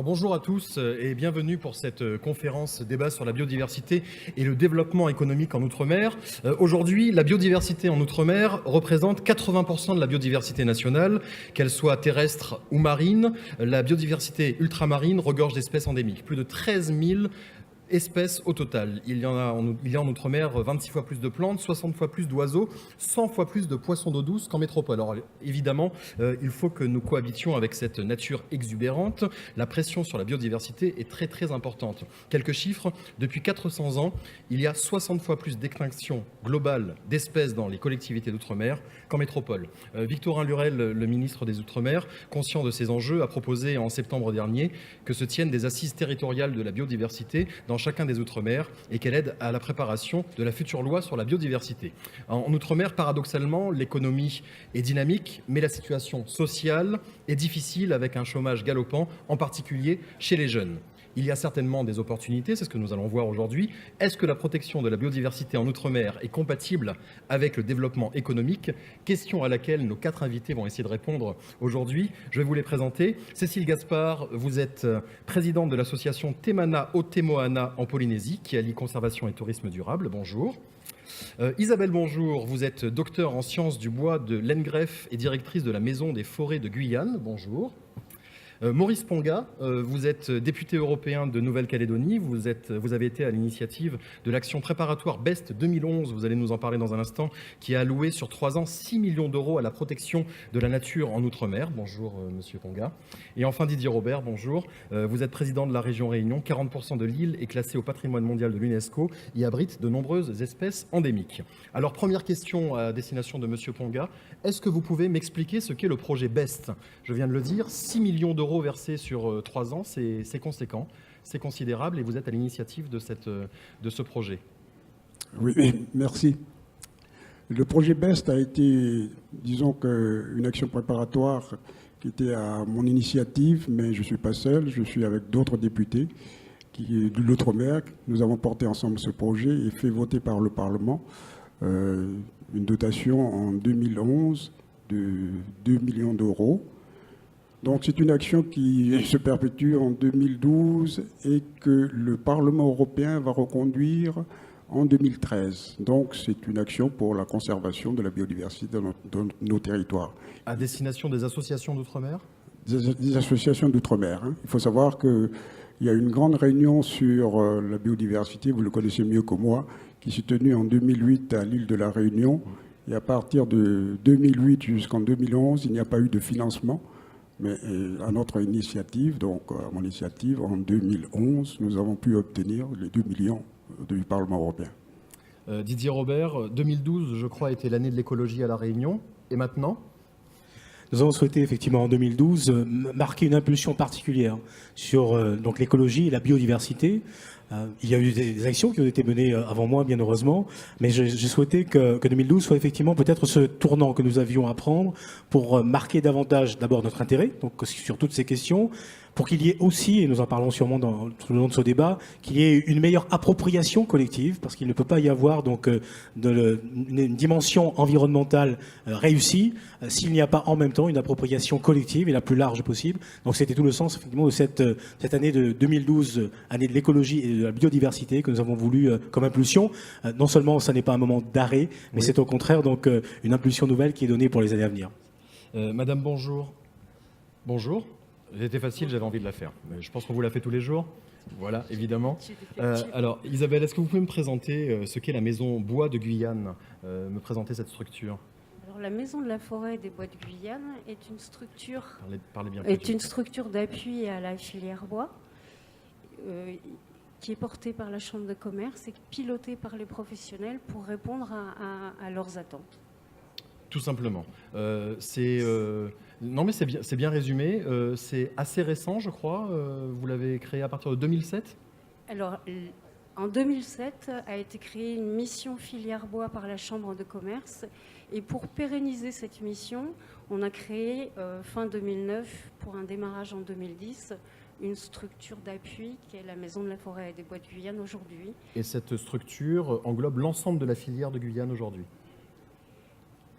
Alors bonjour à tous et bienvenue pour cette conférence débat sur la biodiversité et le développement économique en Outre-mer. Aujourd'hui, la biodiversité en Outre-mer représente 80% de la biodiversité nationale, qu'elle soit terrestre ou marine. La biodiversité ultramarine regorge d'espèces endémiques, plus de 13 000 espèces au total. Il y a en Outre-mer 26 fois plus de plantes, 60 fois plus d'oiseaux, 100 fois plus de poissons d'eau douce qu'en métropole. Alors évidemment, il faut que nous cohabitions avec cette nature exubérante. La pression sur la biodiversité est très très importante. Quelques chiffres, depuis 400 ans, il y a 60 fois plus d'extinction globale d'espèces dans les collectivités d'outre-mer qu'en métropole. Victorin Lurel, le ministre des Outre-mer, conscient de ces enjeux, a proposé en septembre dernier que se tiennent des assises territoriales de la biodiversité dans chacun des Outre-mer et qu'elle aide à la préparation de la future loi sur la biodiversité. En Outre-mer, paradoxalement, l'économie est dynamique, mais la situation sociale est difficile avec un chômage galopant, en particulier chez les jeunes. Il y a certainement des opportunités, c'est ce que nous allons voir aujourd'hui. Est-ce que la protection de la biodiversité en Outre-mer est compatible avec le développement économique? Question à laquelle nos 4 invités vont essayer de répondre aujourd'hui. Je vais vous les présenter. Cécile Gaspard, vous êtes présidente de l'association Temana Otemoana en Polynésie, qui allie conservation et tourisme durable. Bonjour. Isabelle, bonjour. Vous êtes docteure en sciences du bois de l'ENGREF et directrice de la Maison des forêts de Guyane. Bonjour. Maurice Ponga, vous êtes député européen de Nouvelle-Calédonie, vous avez été à l'initiative de l'action préparatoire BEST 2011, vous allez nous en parler dans un instant, qui a alloué sur 3 ans 6 millions d'euros à la protection de la nature en Outre-mer. Bonjour Monsieur Ponga. Et enfin Didier Robert, bonjour. Vous êtes président de la région Réunion, 40% de l'île est classée au patrimoine mondial de l'UNESCO et abrite de nombreuses espèces endémiques. Alors première question à destination de Monsieur Ponga, est-ce que vous pouvez m'expliquer ce qu'est le projet BEST? Je viens de le dire, 6 millions d'euros versés sur 3 ans, c'est conséquent, c'est considérable et vous êtes à l'initiative de ce projet. Oui, merci. Le projet BEST a été, disons une action préparatoire qui était à mon initiative, mais je ne suis pas seul, je suis avec d'autres députés de l'Outre-mer. Nous avons porté ensemble ce projet et fait voter par le Parlement une dotation en 2011 de 2 millions d'euros. Donc c'est une action qui se perpétue en 2012 et que le Parlement européen va reconduire en 2013. Donc c'est une action pour la conservation de la biodiversité dans nos territoires. À destination des associations d'outre-mer ? Des associations d'outre-mer. Hein. Il faut savoir qu'il y a une grande réunion sur la biodiversité, vous le connaissez mieux que moi, qui s'est tenue en 2008 à l'île de la Réunion. Et à partir de 2008 jusqu'en 2011, il n'y a pas eu de financement. Mais à notre initiative, donc à mon initiative, en 2011, nous avons pu obtenir les 2 millions du Parlement européen. Didier Robert, 2012, je crois, était l'année de l'écologie à La Réunion. Et maintenant ? Nous avons souhaité effectivement en 2012 marquer une impulsion particulière sur donc l'écologie et la biodiversité. Il y a eu des actions qui ont été menées avant moi, bien heureusement, mais j'ai souhaité que 2012 soit effectivement peut-être ce tournant que nous avions à prendre pour marquer davantage d'abord notre intérêt donc sur toutes ces questions, pour qu'il y ait aussi, et nous en parlons sûrement tout le long de ce débat, qu'il y ait une meilleure appropriation collective, parce qu'il ne peut pas y avoir donc une dimension environnementale réussie s'il n'y a pas en même temps une appropriation collective et la plus large possible. Donc c'était tout le sens effectivement de cette année de 2012, année de l'écologie et de la biodiversité que nous avons voulu comme impulsion. Non seulement ça n'est pas un moment d'arrêt, mais oui, c'est au contraire donc une impulsion nouvelle qui est donnée pour les années à venir. Madame, bonjour. Bonjour. C'était facile, j'avais envie de la faire. Mais je pense qu'on vous la fait tous les jours. Voilà, évidemment. Alors, Isabelle, est-ce que vous pouvez me présenter ce qu'est la Maison Bois de Guyane, me présenter cette structure? Alors, la Maison de la Forêt des Bois de Guyane est une structure, d'appui à la filière bois qui est portée par la Chambre de commerce et pilotée par les professionnels pour répondre à leurs attentes. Tout simplement. Non, mais c'est bien résumé. C'est assez récent, je crois. Vous l'avez créé à partir de 2007 ? Alors, en 2007 a été créée une mission filière bois par la Chambre de commerce. Et pour pérenniser cette mission, on a créé fin 2009, pour un démarrage en 2010, une structure d'appui qui est la Maison de la Forêt et des Bois de Guyane aujourd'hui. Et cette structure englobe l'ensemble de la filière de Guyane aujourd'hui ?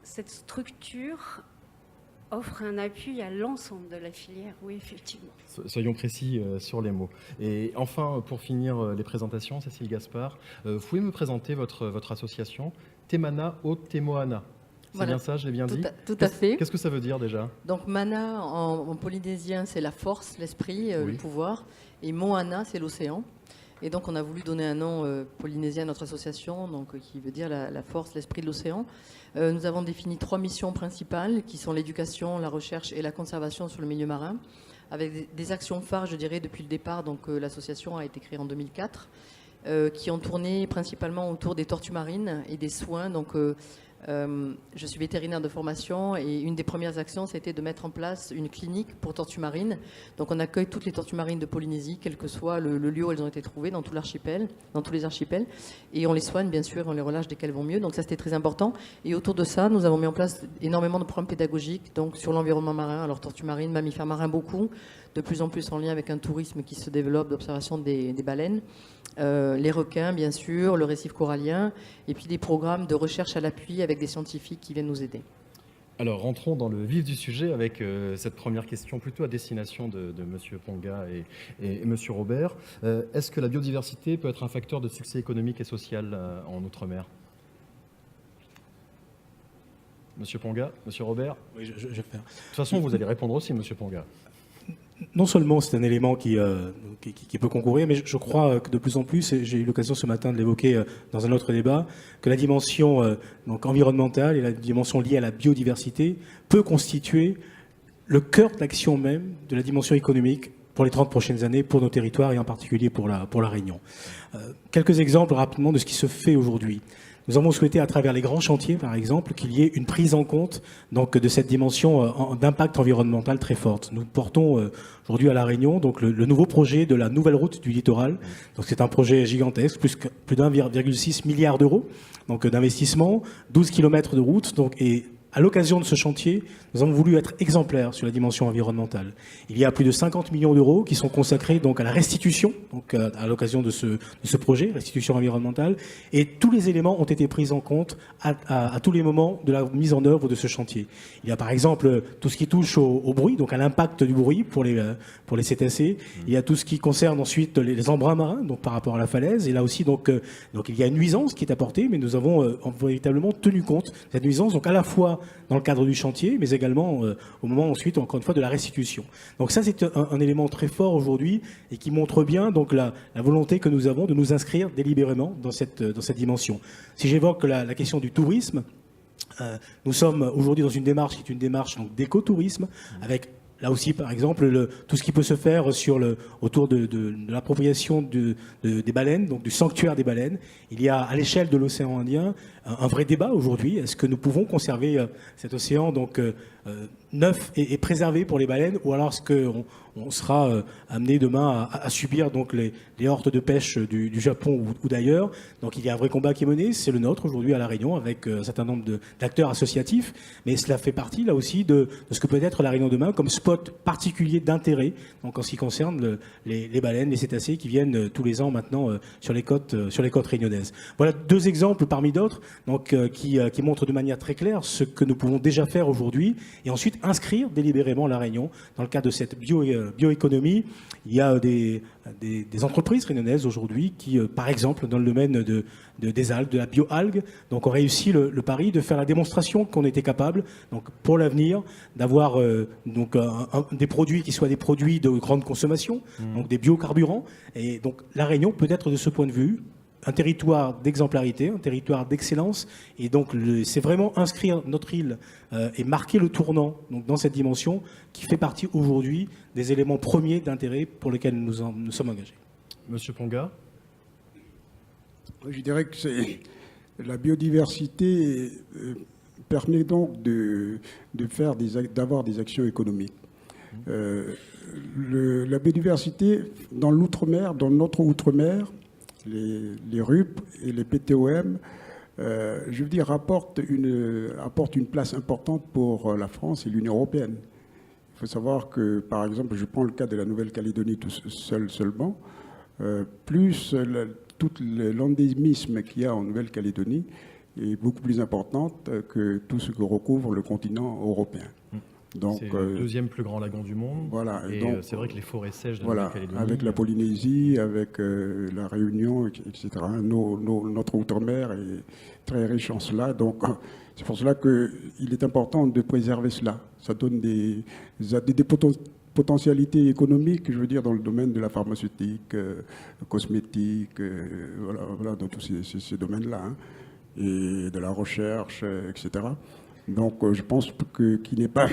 Cette structure offre un appui à l'ensemble de la filière, oui, effectivement. Soyons précis sur les mots. Et enfin, pour finir les présentations, Cécile Gaspard, vous pouvez me présenter votre association Temana o Temoana. C'est Voilà. bien ça, je l'ai bien dit? Tout à fait. Qu'est-ce que ça veut dire déjà? Donc mana en polynésien, c'est la force, l'esprit, Oui. le pouvoir. Et moana, c'est l'océan. Et donc on a voulu donner un nom polynésien à notre association, donc, qui veut dire la force, l'esprit de l'océan. Nous avons défini 3 missions principales, qui sont l'éducation, la recherche et la conservation sur le milieu marin, avec des actions phares, je dirais, depuis le départ. Donc l'association a été créée en 2004, qui ont tourné principalement autour des tortues marines et des soins. Donc je suis vétérinaire de formation et une des premières actions, c'était de mettre en place une clinique pour tortues marines. Donc on accueille toutes les tortues marines de Polynésie, quel que soit le lieu où elles ont été trouvées, dans tout l'archipel, dans tous les archipels. Et on les soigne, bien sûr, on les relâche dès qu'elles vont mieux. Donc ça, c'était très important. Et autour de ça, nous avons mis en place énormément de programmes pédagogiques donc sur l'environnement marin. Alors tortues marines, mammifères marins, beaucoup. De plus en plus en lien avec un tourisme qui se développe d'observation des baleines. Les requins, bien sûr, le récif corallien, et puis des programmes de recherche à l'appui avec des scientifiques qui viennent nous aider. Alors, rentrons dans le vif du sujet avec cette première question plutôt à destination de M. Ponga et M. Robert. Est-ce que la biodiversité peut être un facteur de succès économique et social en Outre-mer? M. Ponga, M. Robert? Oui, je vais faire. De toute façon, vous allez répondre aussi, M. Ponga. Non seulement c'est un élément qui peut concourir, mais je crois que de plus en plus, et j'ai eu l'occasion ce matin de l'évoquer dans un autre débat, que la dimension donc environnementale et la dimension liée à la biodiversité peut constituer le cœur de l'action même de la dimension économique pour les 30 prochaines années, pour nos territoires et en particulier pour la Réunion. Quelques exemples rapidement de ce qui se fait aujourd'hui. Nous avons souhaité, à travers les grands chantiers, par exemple, qu'il y ait une prise en compte donc, de cette dimension d'impact environnemental très forte. Nous portons aujourd'hui à La Réunion donc, le nouveau projet de la nouvelle route du littoral. Donc, c'est un projet gigantesque, plus d'1,6 milliard d'euros d'investissement, 12 kilomètres de route. Donc, et à l'occasion de ce chantier, nous avons voulu être exemplaires sur la dimension environnementale. Il y a plus de 50 millions d'euros qui sont consacrés donc à la restitution, donc à l'occasion de ce projet, restitution environnementale, et tous les éléments ont été pris en compte à tous les moments de la mise en œuvre de ce chantier. Il y a par exemple tout ce qui touche au bruit, donc à l'impact du bruit pour les cétacés. Il y a tout ce qui concerne ensuite les embruns marins, donc par rapport à la falaise. Et là aussi, donc il y a une nuisance qui est apportée, mais nous avons véritablement tenu compte de cette nuisance, donc à la fois dans le cadre du chantier, mais également au moment ensuite, encore une fois, de la restitution. Donc ça, c'est un élément très fort aujourd'hui et qui montre bien donc la volonté que nous avons de nous inscrire délibérément dans cette dimension. Si j'évoque la question du tourisme, nous sommes aujourd'hui dans une démarche qui est une démarche d'écotourisme, avec là aussi, par exemple, tout ce qui peut se faire autour de l'appropriation des baleines, donc du sanctuaire des baleines. Il y a à l'échelle de l'océan Indien un vrai débat aujourd'hui. Est-ce que nous pouvons conserver cet océan donc neuf et préservé pour les baleines, ou alors est-ce qu'on sera amené demain à subir donc les hordes de pêche du Japon ou d'ailleurs? Donc il y a un vrai combat qui est mené, c'est le nôtre aujourd'hui à La Réunion avec un certain nombre d'acteurs associatifs, mais cela fait partie là aussi de ce que peut être La Réunion demain comme spot particulier d'intérêt donc en ce qui concerne les baleines, les cétacés qui viennent tous les ans maintenant sur les côtes réunionnaises. Voilà 2 exemples parmi d'autres donc qui montrent de manière très claire ce que nous pouvons déjà faire aujourd'hui et ensuite inscrire délibérément La Réunion dans le cadre de cette bioéconomie. Il y a des entreprises réunionnaises aujourd'hui qui, par exemple, dans le domaine des algues, de la bioalgue, donc ont réussi le pari de faire la démonstration qu'on était capable, donc pour l'avenir, d'avoir des produits qui soient des produits de grande consommation, donc des biocarburants. Et donc La Réunion peut être de ce point de vue un territoire d'exemplarité, un territoire d'excellence, et donc c'est vraiment inscrire notre île et marquer le tournant donc, dans cette dimension qui fait partie aujourd'hui des éléments premiers d'intérêt pour lesquels nous sommes engagés. Monsieur Ponga? Je dirais que la biodiversité permet donc d'avoir des actions économiques. La biodiversité dans l'outre-mer, dans notre outre-mer, les RUP et les PTOM, je veux dire, apportent une place importante pour la France et l'Union européenne. Il faut savoir que, par exemple, je prends le cas de la Nouvelle-Calédonie seulement, plus tout l'endémisme qu'il y a en Nouvelle-Calédonie est beaucoup plus importante que tout ce que recouvre le continent européen. Donc, c'est le deuxième plus grand lagon du monde. voilà. Et donc, c'est vrai que les forêts sèches de voilà, Nouvelle-Calédonie... avec la Polynésie, avec la Réunion, etc. Notre outre-mer est très riche en cela. Donc, c'est pour cela qu'il est important de préserver cela. Ça donne des potentialités économiques, je veux dire, dans le domaine de la pharmaceutique, cosmétique, voilà, dans tous ces domaines-là, hein, et de la recherche, etc. Donc, je pense qu'il n'est pas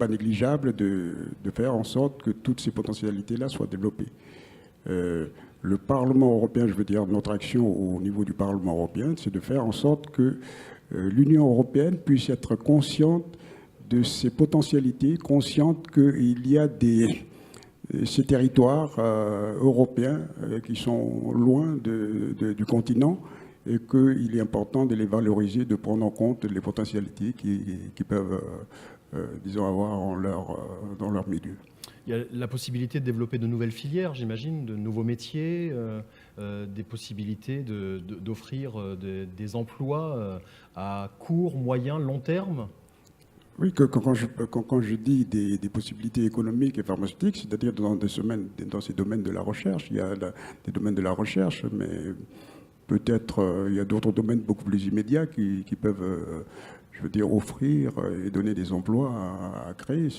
négligeable de faire en sorte que toutes ces potentialités-là soient développées. Le Parlement européen, je veux dire, notre action au niveau du Parlement européen, c'est de faire en sorte que l'Union européenne puisse être consciente de ces potentialités, consciente qu'il y a ces territoires européens qui sont loin du continent et qu'il est important de les valoriser, de prendre en compte les potentialités qui peuvent, disons, avoir dans leur milieu. Il y a la possibilité de développer de nouvelles filières, j'imagine, de nouveaux métiers, des possibilités d'offrir des emplois à court, moyen, long terme. Oui, quand je dis des possibilités économiques et pharmaceutiques, c'est-à-dire dans ces domaines de la recherche, il y a des domaines de la recherche, mais peut-être il y a d'autres domaines beaucoup plus immédiats qui peuvent, je veux dire, offrir et donner des emplois à créer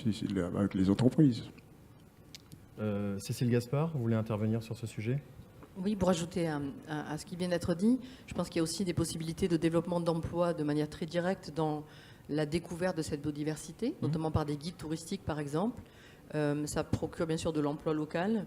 avec les entreprises. Cécile Gaspard, vous voulez intervenir sur ce sujet ? Oui, pour ajouter à ce qui vient d'être dit, je pense qu'il y a aussi des possibilités de développement d'emplois de manière très directe dans la découverte de cette biodiversité, notamment par des guides touristiques par exemple. Ça procure bien sûr de l'emploi local.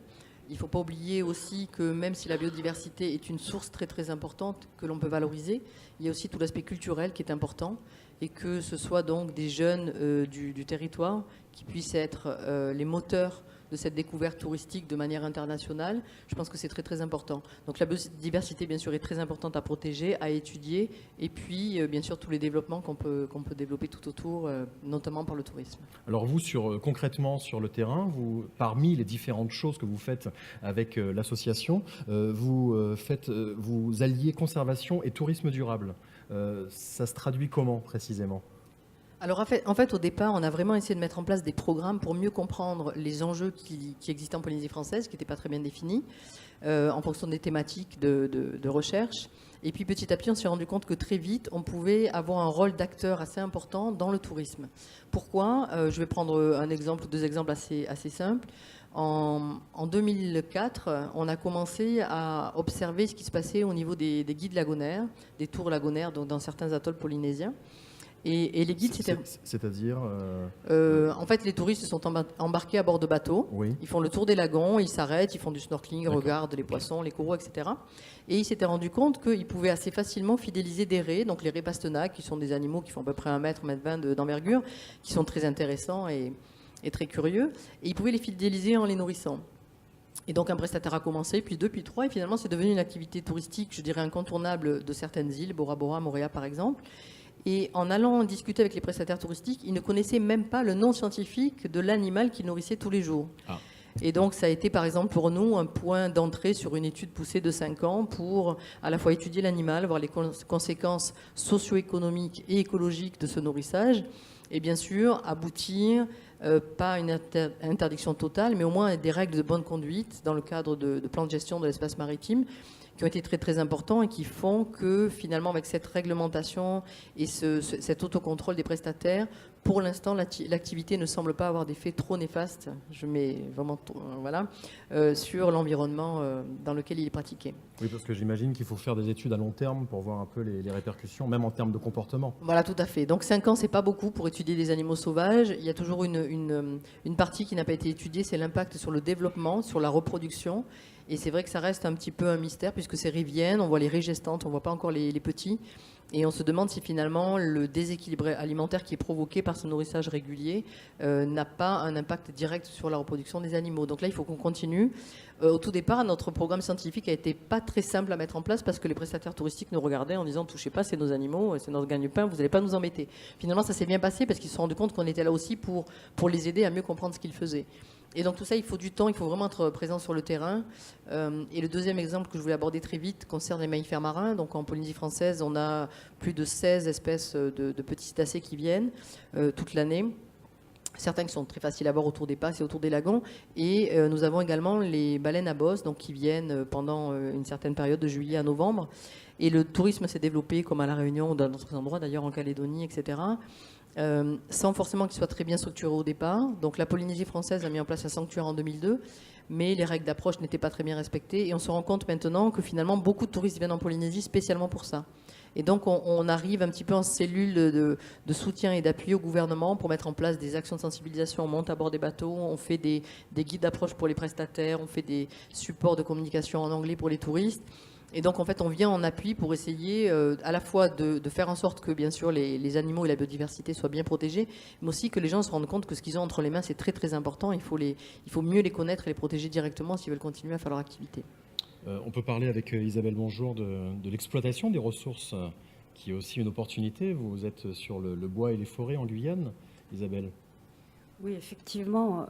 Il ne faut pas oublier aussi que même si la biodiversité est une source très très importante que l'on peut valoriser, il y a aussi tout l'aspect culturel qui est important et que ce soit donc des jeunes du territoire qui puissent être les moteurs de cette découverte touristique de manière internationale. Je pense que c'est très très important. Donc la biodiversité bien sûr est très importante à protéger, à étudier et puis bien sûr tous les développements qu'on peut développer tout autour, notamment par le tourisme. Alors vous, concrètement sur le terrain, parmi les différentes choses que vous faites avec l'association, vous alliez conservation et tourisme durable. Ça se traduit comment précisément ? Alors en fait, au départ, on a vraiment essayé de mettre en place des programmes pour mieux comprendre les enjeux qui existaient en Polynésie française, qui n'étaient pas très bien définis, en fonction des thématiques de recherche. Et puis petit à petit, on s'est rendu compte que très vite, on pouvait avoir un rôle d'acteur assez important dans le tourisme. Pourquoi ? Je vais prendre un exemple, deux exemples assez simples. En 2004, on a commencé à observer ce qui se passait au niveau des guides lagonaires, des tours lagonaires dans certains atolls polynésiens. Et les guides, c'est-à-dire en fait, les touristes sont embarqués à bord de bateaux. Oui. Ils font le tour des lagons, ils s'arrêtent, ils font du snorkeling, ils regardent les poissons, les coraux, etc. Et ils s'étaient rendus compte qu'ils pouvaient assez facilement fidéliser des raies, donc les raies pastenaques, qui sont des animaux qui font à peu près 1 mètre, 1,20 m d'envergure, qui sont très intéressants et très curieux. Et ils pouvaient les fidéliser en les nourrissant. Et donc un prestataire a commencé, puis 2, puis 3, et finalement c'est devenu une activité touristique, je dirais incontournable de certaines îles, Bora Bora, Moorea par exemple. Et en allant discuter avec les prestataires touristiques, ils ne connaissaient même pas le nom scientifique de l'animal qu'ils nourrissaient tous les jours. Ah. Et donc ça a été par exemple pour nous un point d'entrée sur une étude poussée de 5 ans pour à la fois étudier l'animal, voir les conséquences socio-économiques et écologiques de ce nourrissage, et bien sûr aboutir, pas une interdiction totale, mais au moins des règles de bonne conduite dans le cadre de plans de gestion de l'espace maritime, qui ont été très très importants et qui font que finalement avec cette réglementation et cet autocontrôle des prestataires, pour l'instant l'activité ne semble pas avoir d'effet trop néfaste, je mets vraiment sur l'environnement dans lequel il est pratiqué. Oui, parce que j'imagine qu'il faut faire des études à long terme pour voir un peu les répercussions, même en termes de comportement. Voilà, tout à fait. Donc 5 ans, c'est pas beaucoup pour étudier des animaux sauvages. Il y a toujours une partie qui n'a pas été étudiée, c'est l'impact sur le développement, sur la reproduction. Et c'est vrai que ça reste un petit peu un mystère puisque c'est rivienne, on voit les raies gestantes, on voit pas encore les petits. Et on se demande si finalement le déséquilibre alimentaire qui est provoqué par ce nourrissage régulier n'a pas un impact direct sur la reproduction des animaux. Donc là, il faut qu'on continue. Au tout départ, notre programme scientifique a été pas très simple à mettre en place parce que les prestataires touristiques nous regardaient en disant « touchez pas, c'est nos animaux, c'est notre gagne-pain, vous n'allez pas nous embêter ». Finalement, ça s'est bien passé parce qu'ils se sont rendus compte qu'on était là aussi pour les aider à mieux comprendre ce qu'ils faisaient. Et donc tout ça, il faut du temps, il faut vraiment être présent sur le terrain. Et le deuxième exemple que je voulais aborder très vite concerne les mammifères marins. Donc en Polynésie française, on a plus de 16 espèces de petits cétacés qui viennent toute l'année. certains qui sont très faciles à voir autour des passes et autour des lagons. Et nous avons également les baleines à bosse, donc qui viennent pendant une certaine période de juillet à novembre. Et le tourisme s'est développé comme à La Réunion ou dans d'autres endroits, d'ailleurs en Calédonie, etc. Sans forcément qu'il soit très bien structuré au départ. Donc la Polynésie française a mis en place un sanctuaire en 2002, mais les règles d'approche n'étaient pas très bien respectées. Et on se rend compte maintenant que finalement beaucoup de touristes viennent en Polynésie spécialement pour ça. Et donc on arrive un petit peu en cellule de soutien et d'appui au gouvernement pour mettre en place des actions de sensibilisation. On monte à bord des bateaux, on fait des guides d'approche pour les prestataires, on fait des supports de communication en anglais pour les touristes. Et donc, en fait, on vient en appui pour essayer à la fois de faire en sorte que, bien sûr, les animaux et la biodiversité soient bien protégés, mais aussi que les gens se rendent compte que ce qu'ils ont entre les mains, c'est très, très important. Il faut mieux les connaître et les protéger directement s'ils veulent continuer à faire leur activité. On peut parler avec Isabelle Bonjour de l'exploitation des ressources, qui est aussi une opportunité. Vous êtes sur le bois et les forêts en Guyane, Isabelle. Oui, effectivement,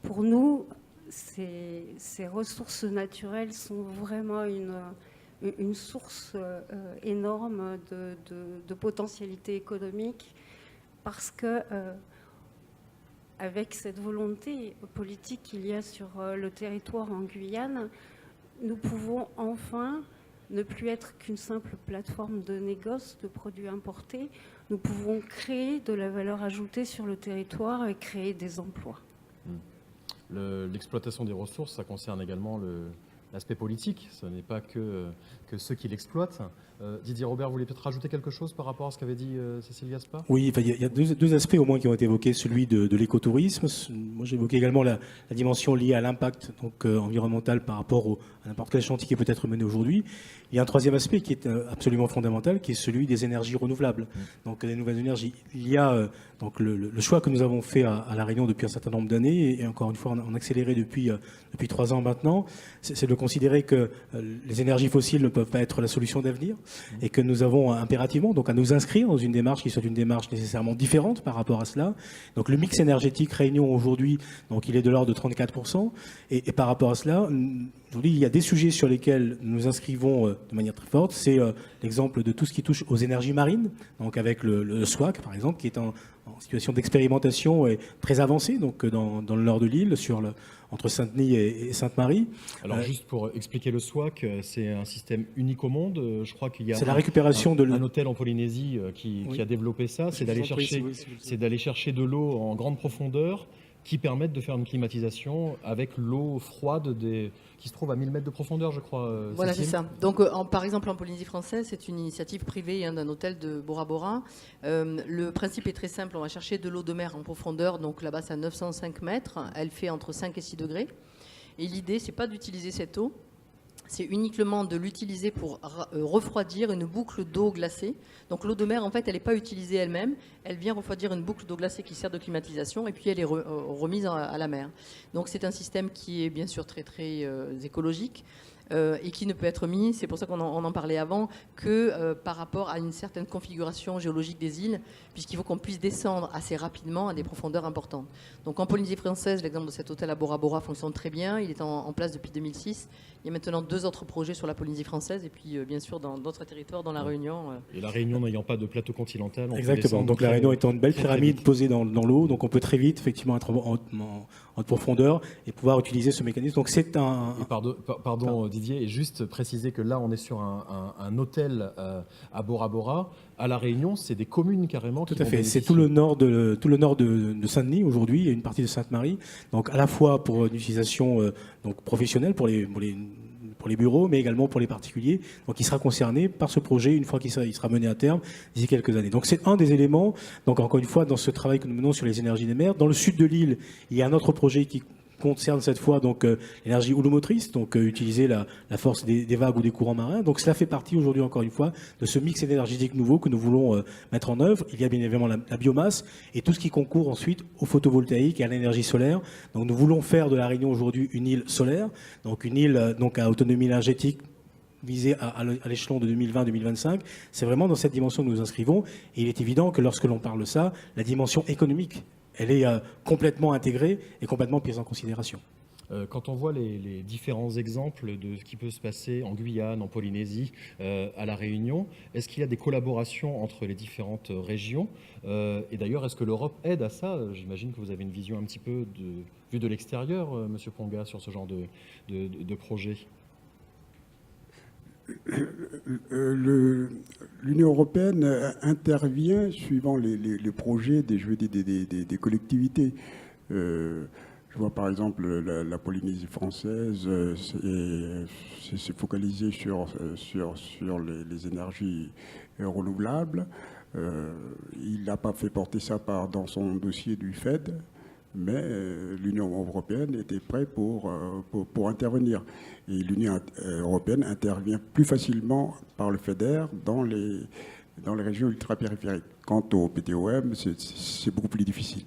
pour nous, ces ressources naturelles sont vraiment une source énorme de potentialité économique parce que avec cette volonté politique qu'il y a sur le territoire en Guyane, nous pouvons enfin ne plus être qu'une simple plateforme de négoce de produits importés. Nous pouvons créer de la valeur ajoutée sur le territoire et créer des emplois. L'exploitation des ressources, ça concerne également l'aspect politique. Ce n'est pas que ceux qui l'exploitent. Didier Robert, vous voulez peut-être rajouter quelque chose par rapport à ce qu'avait dit Cécile Gaspard ? Oui, il y a deux aspects au moins qui ont été évoqués, celui de l'écotourisme. Moi, j'ai évoqué également la dimension liée à l'impact environnemental par rapport à n'importe quel chantier qui peut être mené aujourd'hui. Il y a un troisième aspect qui est absolument fondamental, qui est celui des énergies renouvelables. Donc, des nouvelles énergies. Il y a donc le choix que nous avons fait à La Réunion depuis un certain nombre d'années, et encore une fois, on a accéléré depuis 3 ans maintenant, c'est de considérer que les énergies fossiles ne peuvent pas être la solution d'avenir, et que nous avons impérativement donc à nous inscrire dans une démarche qui soit une démarche nécessairement différente par rapport à cela. Donc le mix énergétique Réunion aujourd'hui, donc il est de l'ordre de 34%, et par rapport à cela, je vous dis, il y a des sujets sur lesquels nous nous inscrivons de manière très forte. C'est l'exemple de tout ce qui touche aux énergies marines, donc avec le SWAC par exemple, qui est en situation d'expérimentation et très avancée, donc dans le nord de l'île, entre Saint-Denis et Sainte-Marie. Alors juste pour expliquer le SWAC, c'est un système unique au monde. Je crois qu'il y a la récupération un hôtel en Polynésie qui a développé ça. C'est d'aller chercher de l'eau en grande profondeur qui permettent de faire une climatisation avec l'eau froide qui se trouve à 1000 mètres de profondeur, je crois. Voilà, c'est ça. Donc, par exemple, en Polynésie française, c'est une initiative privée d'un hôtel de Bora Bora. Le principe est très simple. On va chercher de l'eau de mer en profondeur. Donc là-bas, c'est à 905 mètres. Elle fait entre 5 et 6 degrés. Et l'idée, c'est pas d'utiliser cette eau. C'est uniquement de l'utiliser pour refroidir une boucle d'eau glacée. Donc l'eau de mer, en fait, elle n'est pas utilisée elle-même. Elle vient refroidir une boucle d'eau glacée qui sert de climatisation et puis elle est remise à la mer. Donc c'est un système qui est bien sûr très très écologique. Et qui ne peut être mis, c'est pour ça qu'on en parlait avant, que par rapport à une certaine configuration géologique des îles, puisqu'il faut qu'on puisse descendre assez rapidement à des profondeurs importantes. Donc en Polynésie française, l'exemple de cet hôtel à Bora Bora fonctionne très bien, il est en place depuis 2006. Il y a maintenant 2 autres projets sur la Polynésie française et puis bien sûr dans d'autres territoires, dans la Réunion. Et la Réunion n'ayant pas de plateau continental. Exactement, donc la Réunion étant une belle pyramide posée dans l'eau, donc on peut très vite effectivement être en haute profondeur et pouvoir utiliser ce mécanisme. Donc c'est Pardon Didier, et juste préciser que là on est sur un hôtel à Bora Bora. À La Réunion, c'est des communes carrément. Tout à fait, c'est tout le nord de Saint-Denis aujourd'hui et une partie de Sainte-Marie. Donc à la fois pour une utilisation donc professionnelle pour les bureaux, mais également pour les particuliers. Donc, il sera concerné par ce projet une fois qu'il sera mené à terme d'ici quelques années. Donc, c'est un des éléments. Donc, encore une fois, dans ce travail que nous menons sur les énergies des mers, dans le sud de l'île, il y a un autre projet qui concerne cette fois donc l'énergie houlomotrice, donc utiliser la force des vagues ou des courants marins. Donc cela fait partie aujourd'hui encore une fois de ce mix énergétique nouveau que nous voulons mettre en œuvre. Il y a bien évidemment la biomasse et tout ce qui concourt ensuite au photovoltaïque et à l'énergie solaire. Donc nous voulons faire de la Réunion aujourd'hui une île solaire, donc une île donc à autonomie énergétique visée à l'échelon de 2020-2025. C'est vraiment dans cette dimension que nous nous inscrivons. Et il est évident que lorsque l'on parle de ça, la dimension économique, elle est complètement intégrée et complètement prise en considération. Quand on voit les différents exemples de ce qui peut se passer en Guyane, en Polynésie, à La Réunion, est-ce qu'il y a des collaborations entre les différentes régions? Et d'ailleurs, est-ce que l'Europe aide à ça? J'imagine que vous avez une vision un petit peu vue de l'extérieur, Monsieur Ponga, sur ce genre de projet. L'Union européenne intervient suivant les projets des collectivités. Je vois par exemple la Polynésie française s'est focalisée sur les énergies renouvelables. Il n'a pas fait porter ça dans son dossier du FED, mais l'Union européenne était prête pour intervenir. Et l'Union européenne intervient plus facilement par le FEDER dans les régions ultra-périphériques. Quant au PTOM, c'est beaucoup plus difficile.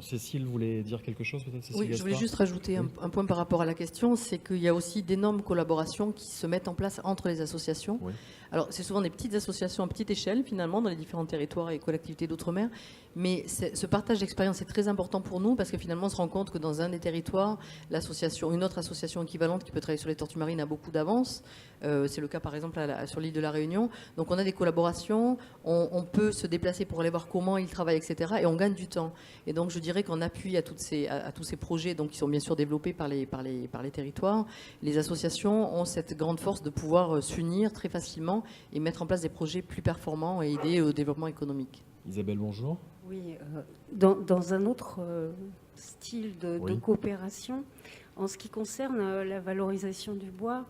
Cécile voulait dire quelque chose peut-être? Oui, je voulais juste rajouter un point par rapport à la question, c'est qu'il y a aussi d'énormes collaborations qui se mettent en place entre les associations. Oui. Alors, c'est souvent des petites associations à petite échelle, finalement, dans les différents territoires et collectivités d'outre-mer. Mais ce partage d'expérience est très important pour nous parce que finalement, on se rend compte que dans un des territoires, une autre association équivalente qui peut travailler sur les tortues marines a beaucoup d'avance. C'est le cas, par exemple, sur l'île de la Réunion. Donc, on a des collaborations, on peut se déplacer pour aller voir comment ils travaillent, etc. Et on gagne du temps. Et donc, je dirais qu'en appui à tous ces projets, donc, qui sont bien sûr développés par les territoires, les associations ont cette grande force de pouvoir s'unir très facilement et mettre en place des projets plus performants et aider au développement économique. Isabelle, bonjour. Oui, dans un autre style de coopération, en ce qui concerne la valorisation du bois,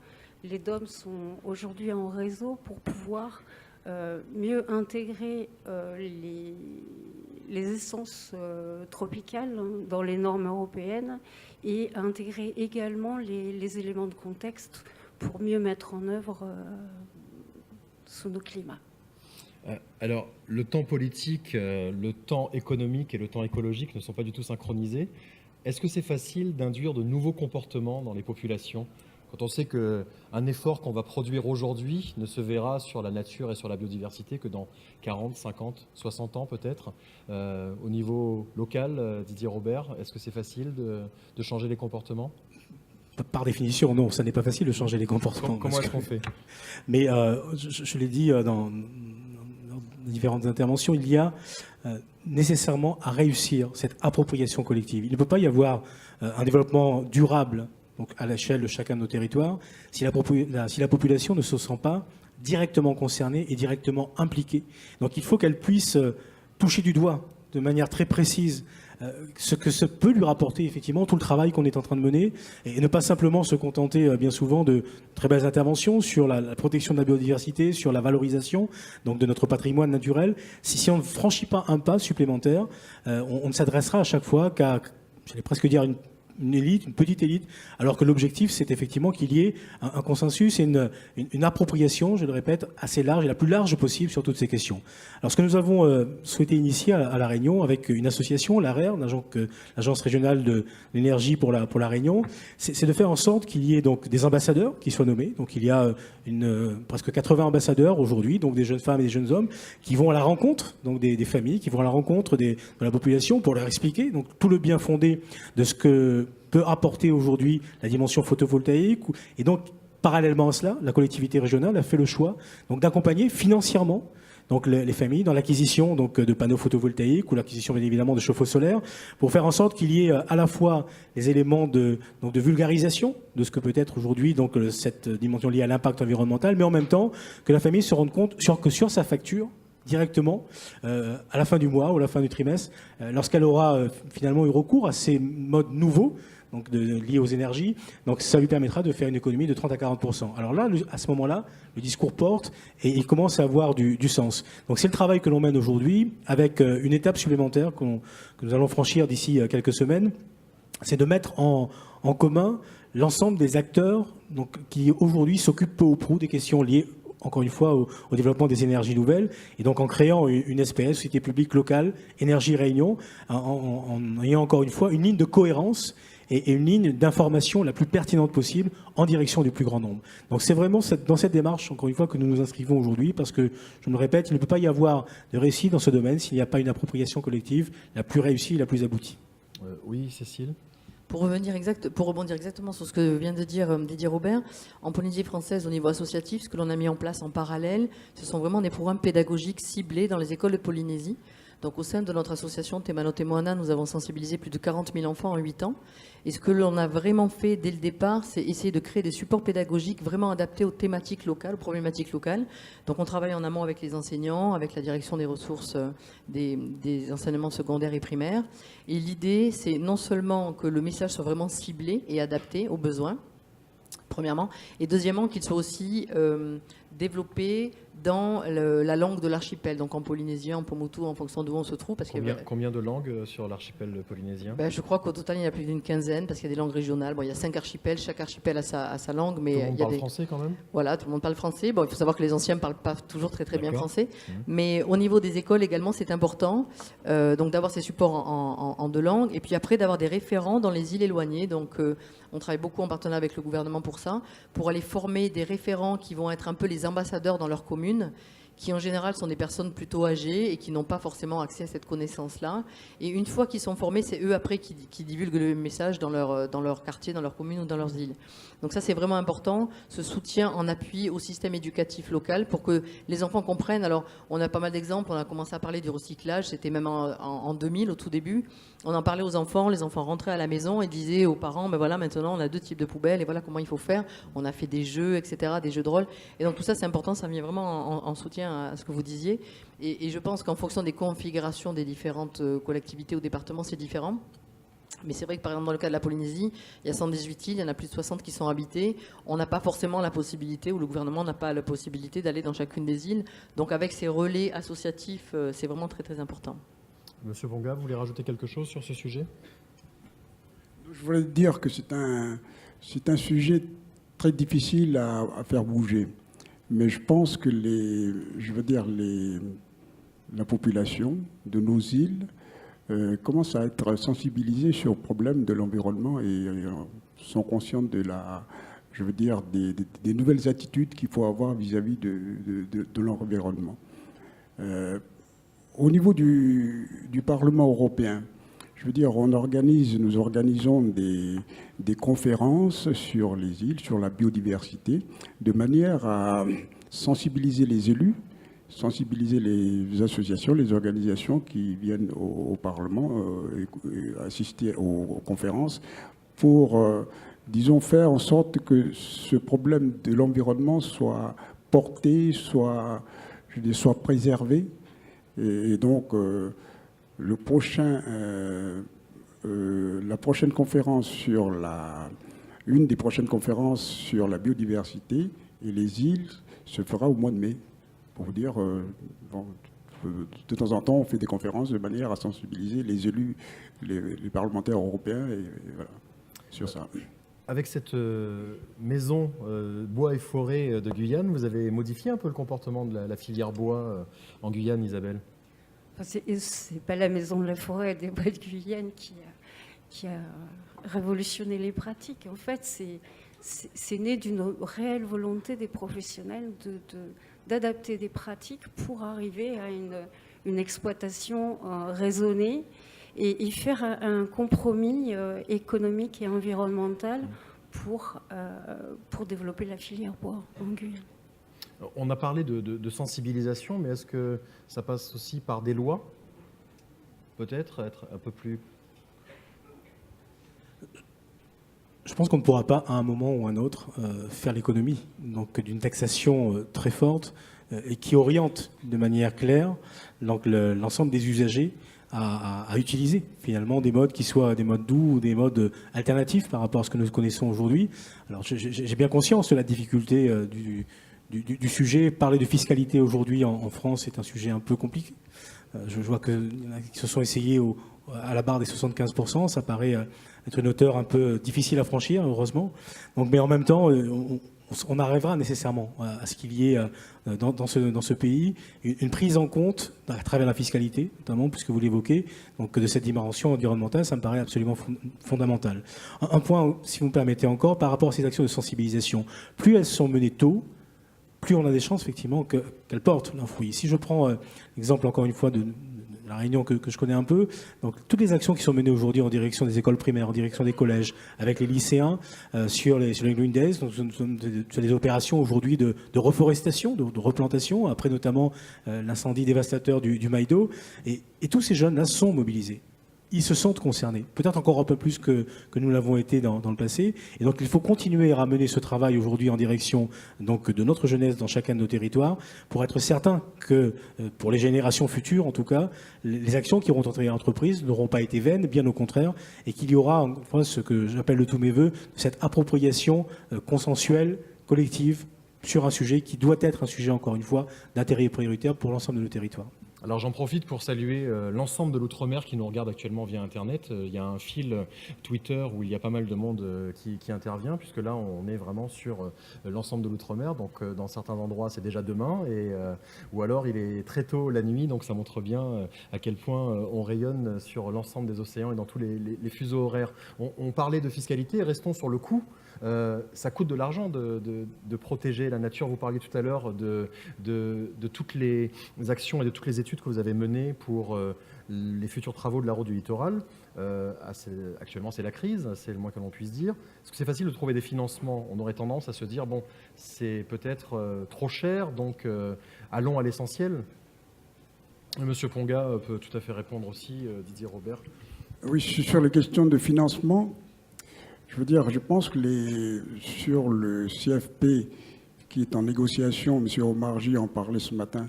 les DOM sont aujourd'hui en réseau pour pouvoir mieux intégrer les essences tropicales dans les normes européennes et intégrer également les éléments de contexte pour mieux mettre en œuvre sous nos climats. Alors, le temps politique, le temps économique et le temps écologique ne sont pas du tout synchronisés. Est-ce que c'est facile d'induire de nouveaux comportements dans les populations quand on sait qu'un effort qu'on va produire aujourd'hui ne se verra sur la nature et sur la biodiversité que dans 40, 50, 60 ans peut-être? Au niveau local, Didier Robert, est-ce que c'est facile de changer les comportements? Par définition, non, ça n'est pas facile de changer les comportements. Comment est-ce qu'on fait? Mais je l'ai dit dans différentes interventions, il y a nécessairement à réussir cette appropriation collective. Il ne peut pas y avoir un développement durable donc à l'échelle de chacun de nos territoires si la population ne se sent pas directement concernée et directement impliquée. Donc il faut qu'elle puisse toucher du doigt de manière très précise ce que ça peut lui rapporter effectivement tout le travail qu'on est en train de mener et ne pas simplement se contenter bien souvent de très belles interventions sur la protection de la biodiversité, sur la valorisation donc de notre patrimoine naturel. Si on ne franchit pas un pas supplémentaire, on ne s'adressera à chaque fois qu'à, j'allais presque dire une élite, une petite élite, alors que l'objectif, c'est effectivement qu'il y ait un consensus et une appropriation, je le répète, assez large et la plus large possible sur toutes ces questions. Alors, ce que nous avons souhaité initier à La Réunion avec une association, l'ARER, l'Agence régionale de l'énergie pour la Réunion, c'est de faire en sorte qu'il y ait donc des ambassadeurs qui soient nommés. Donc, il y a presque 80 ambassadeurs aujourd'hui, donc des jeunes femmes et des jeunes hommes qui vont à la rencontre donc des familles, qui vont à la rencontre de la population pour leur expliquer donc tout le bien fondé de ce que peut apporter aujourd'hui la dimension photovoltaïque. Et donc, parallèlement à cela, la collectivité régionale a fait le choix donc d'accompagner financièrement donc les familles dans l'acquisition donc de panneaux photovoltaïques ou l'acquisition bien évidemment de chauffe-eau solaires pour faire en sorte qu'il y ait à la fois les éléments de vulgarisation de ce que peut être aujourd'hui donc cette dimension liée à l'impact environnemental, mais en même temps que la famille se rende compte que sur sa facture directement à la fin du mois ou à la fin du trimestre, lorsqu'elle aura finalement eu recours à ces modes nouveaux donc liés aux énergies, donc ça lui permettra de faire une économie de 30 à 40%. Alors là, à ce moment-là, le discours porte et il commence à avoir du sens. Donc c'est le travail que l'on mène aujourd'hui avec une étape supplémentaire que nous allons franchir d'ici quelques semaines, c'est de mettre en commun l'ensemble des acteurs donc, qui aujourd'hui s'occupent peu ou prou des questions liées encore une fois, au développement des énergies nouvelles, et donc en créant une SPS, Société publique locale, Énergie Réunion, en ayant encore une fois une ligne de cohérence et une ligne d'information la plus pertinente possible en direction du plus grand nombre. Donc c'est vraiment dans cette démarche, encore une fois, que nous nous inscrivons aujourd'hui, parce que, je me le répète, il ne peut pas y avoir de réussite dans ce domaine s'il n'y a pas une appropriation collective la plus réussie et la plus aboutie. Oui, Cécile ? Pour rebondir exactement sur ce que vient de dire Didier Robert, en Polynésie française, au niveau associatif, ce que l'on a mis en place en parallèle, ce sont vraiment des programmes pédagogiques ciblés dans les écoles de Polynésie. Donc au sein de notre association Te Moana, nous avons sensibilisé plus de 40 000 enfants en 8 ans. Et ce que l'on a vraiment fait dès le départ, c'est essayer de créer des supports pédagogiques vraiment adaptés aux thématiques locales, aux problématiques locales. Donc on travaille en amont avec les enseignants, avec la direction des ressources des enseignements secondaires et primaires. Et l'idée, c'est non seulement que le message soit vraiment ciblé et adapté aux besoins, premièrement, et deuxièmement, qu'il soit aussi développé dans la langue de l'archipel, donc en polynésien, en pomotu, en fonction d'où on se trouve. Parce combien de langues sur l'archipel polynésien? Je crois qu'au total, il y en a plus d'une quinzaine, parce qu'il y a des langues régionales. Bon, il y a 5 archipels, chaque archipel a sa langue. Mais tout le monde parle français quand même? Voilà, tout le monde parle français. Bon, il faut savoir que les anciens ne parlent pas toujours très bien français. Mais au niveau des écoles également, c'est important donc d'avoir ces supports en 2 langues, et puis après d'avoir des référents dans les îles éloignées. Donc on travaille beaucoup en partenariat avec le gouvernement pour ça, pour aller former des référents qui vont être un peu les ambassadeurs dans leur commune, qui en général sont des personnes plutôt âgées et qui n'ont pas forcément accès à cette connaissance-là. Et une fois qu'ils sont formés, c'est eux après qui divulguent le message dans leur quartier, dans leur commune ou dans leurs îles. Donc ça, c'est vraiment important, ce soutien en appui au système éducatif local pour que les enfants comprennent. Alors, on a pas mal d'exemples, on a commencé à parler du recyclage, c'était même en 2000, au tout début. On en parlait aux enfants, les enfants rentraient à la maison et disaient aux parents, voilà, maintenant on a 2 types de poubelles et voilà comment il faut faire. On a fait des jeux, etc., des jeux de rôle. Et donc tout ça, c'est important, ça vient vraiment en soutien à ce que vous disiez. Et je pense qu'en fonction des configurations des différentes collectivités ou départements, c'est différent. Mais c'est vrai que par exemple dans le cas de la Polynésie, il y a 118 îles, il y en a plus de 60 qui sont habitées. On n'a pas forcément la possibilité, ou le gouvernement n'a pas la possibilité d'aller dans chacune des îles. Donc avec ces relais associatifs, c'est vraiment très important. Monsieur Bonga, vous voulez rajouter quelque chose sur ce sujet? Je voulais dire que c'est un sujet très difficile à faire bouger. Mais je pense que la population de nos îles commence à être sensibilisée sur le problème de l'environnement et sont conscients des nouvelles attitudes qu'il faut avoir vis-à-vis de l'environnement. Au niveau du Parlement européen, nous organisons des conférences sur les îles, sur la biodiversité, de manière à sensibiliser les élus, sensibiliser les associations, les organisations qui viennent au Parlement assister aux conférences pour, faire en sorte que ce problème de l'environnement soit porté, soit préservé. Et donc, la prochaine conférence une des prochaines conférences sur la biodiversité et les îles se fera au mois de mai. Pour vous dire, de temps en temps, on fait des conférences de manière à sensibiliser les élus, les parlementaires européens et voilà, sur ça. Avec cette maison bois et forêt de Guyane, vous avez modifié un peu le comportement de la filière bois en Guyane, Isabelle? C'est pas la maison de la forêt des bois de Guyane qui a révolutionné les pratiques. En fait, c'est né d'une réelle volonté des professionnels d'adapter des pratiques pour arriver à une exploitation raisonnée et faire un compromis économique et environnemental pour développer la filière bois en Guyane. On a parlé de sensibilisation, mais est-ce que ça passe aussi par des lois? Peut-être être un peu plus... Je pense qu'on ne pourra pas, à un moment ou à un autre, faire l'économie d'une taxation très forte et qui oriente de manière claire l'ensemble des usagers à utiliser finalement des modes qui soient des modes doux ou des modes alternatifs par rapport à ce que nous connaissons aujourd'hui. Alors j'ai bien conscience de la difficulté du sujet. Parler de fiscalité aujourd'hui en France est un sujet un peu compliqué. Je vois qu'il y en a qui se sont essayés à la barre des 75%. Ça paraît être une hauteur un peu difficile à franchir, heureusement. Mais en même temps, on arrivera nécessairement à ce qu'il y ait dans ce pays une prise en compte à travers la fiscalité, notamment, puisque vous l'évoquez, donc de cette dimension environnementale, ça me paraît absolument fondamental. Un point, si vous me permettez encore, par rapport à ces actions de sensibilisation. Plus elles sont menées tôt, plus on a des chances effectivement qu'elles portent leurs fruits. Si je prends l'exemple encore une fois de la Réunion que je connais un peu. Donc toutes les actions qui sont menées aujourd'hui en direction des écoles primaires, en direction des collèges, avec les lycéens, sur les Green Days, donc ce sont des opérations aujourd'hui de reforestation, de replantation, après notamment l'incendie dévastateur du Maïdo. Et tous ces jeunes-là sont mobilisés. Ils se sentent concernés, peut-être encore un peu plus que nous l'avons été dans le passé. Et donc il faut continuer à ramener ce travail aujourd'hui en direction donc, de notre jeunesse dans chacun de nos territoires pour être certain que, pour les générations futures en tout cas, les actions qui auront été entreprises n'auront pas été vaines, bien au contraire, et qu'il y aura enfin, ce que j'appelle de tous mes voeux, cette appropriation consensuelle, collective, sur un sujet qui doit être un sujet, encore une fois, d'intérêt prioritaire pour l'ensemble de nos territoires. Alors j'en profite pour saluer l'ensemble de l'Outre-mer qui nous regarde actuellement via Internet. Il y a un fil Twitter où il y a pas mal de monde qui intervient, puisque là on est vraiment sur l'ensemble de l'Outre-mer. Donc dans certains endroits c'est déjà demain, ou alors il est très tôt la nuit, donc ça montre bien à quel point on rayonne sur l'ensemble des océans et dans tous les fuseaux horaires. On parlait de fiscalité, restons sur le coût. Ça coûte de l'argent de protéger la nature. Vous parliez tout à l'heure de toutes les actions et de toutes les études que vous avez menées pour les futurs travaux de la route du littoral. Actuellement, c'est la crise, c'est le moins que l'on puisse dire. Est-ce que c'est facile de trouver des financements? On aurait tendance à se dire, bon, c'est peut-être trop cher, donc allons à l'essentiel. Monsieur Ponga peut tout à fait répondre aussi, Didier Robert. Oui, sur les questions de financement, je veux dire, je pense que sur le CFP qui est en négociation, M. Omarji en parlait ce matin,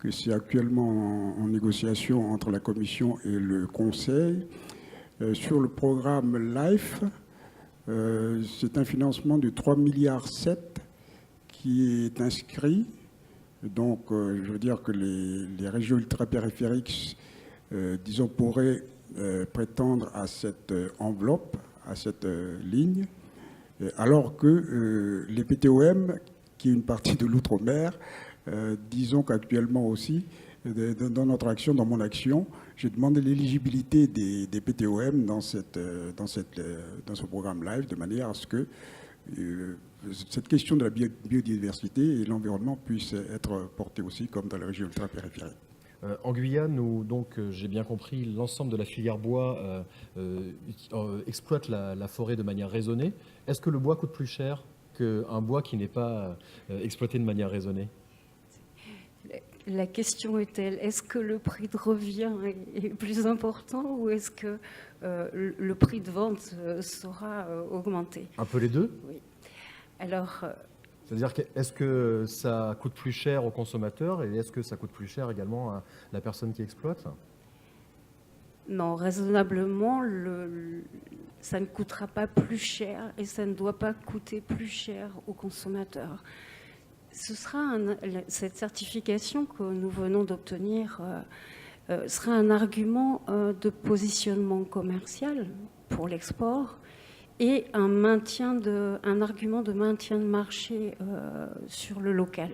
que c'est actuellement en négociation entre la Commission et le Conseil. Sur le programme LIFE, c'est un financement de 3,7 milliards qui est inscrit. Donc, je veux dire que les régions ultrapériphériques, disons, pourraient prétendre à cette enveloppe, à cette ligne, alors que les PTOM, qui est une partie de l'outre-mer, disons qu'actuellement aussi, dans notre action, dans mon action, j'ai demandé l'éligibilité des PTOM dans ce programme live, de manière à ce que cette question de la biodiversité et l'environnement puisse être portée aussi comme dans les régions ultrapériphériques. En Guyane, où donc j'ai bien compris, l'ensemble de la filière bois exploite la forêt de manière raisonnée. Est-ce que le bois coûte plus cher qu'un bois qui n'est pas exploité de manière raisonnée? La question est-elle, est-ce que le prix de revient est plus important ou est-ce que le prix de vente sera augmenté? Un peu les deux? Oui. Alors... C'est-à-dire, est-ce que ça coûte plus cher aux consommateurs et est-ce que ça coûte plus cher également à la personne qui exploite? Non, raisonnablement, ça ne coûtera pas plus cher et ça ne doit pas coûter plus cher aux consommateurs. Cette certification que nous venons d'obtenir sera un argument de positionnement commercial pour l'export et un argument de maintien de marché sur le local.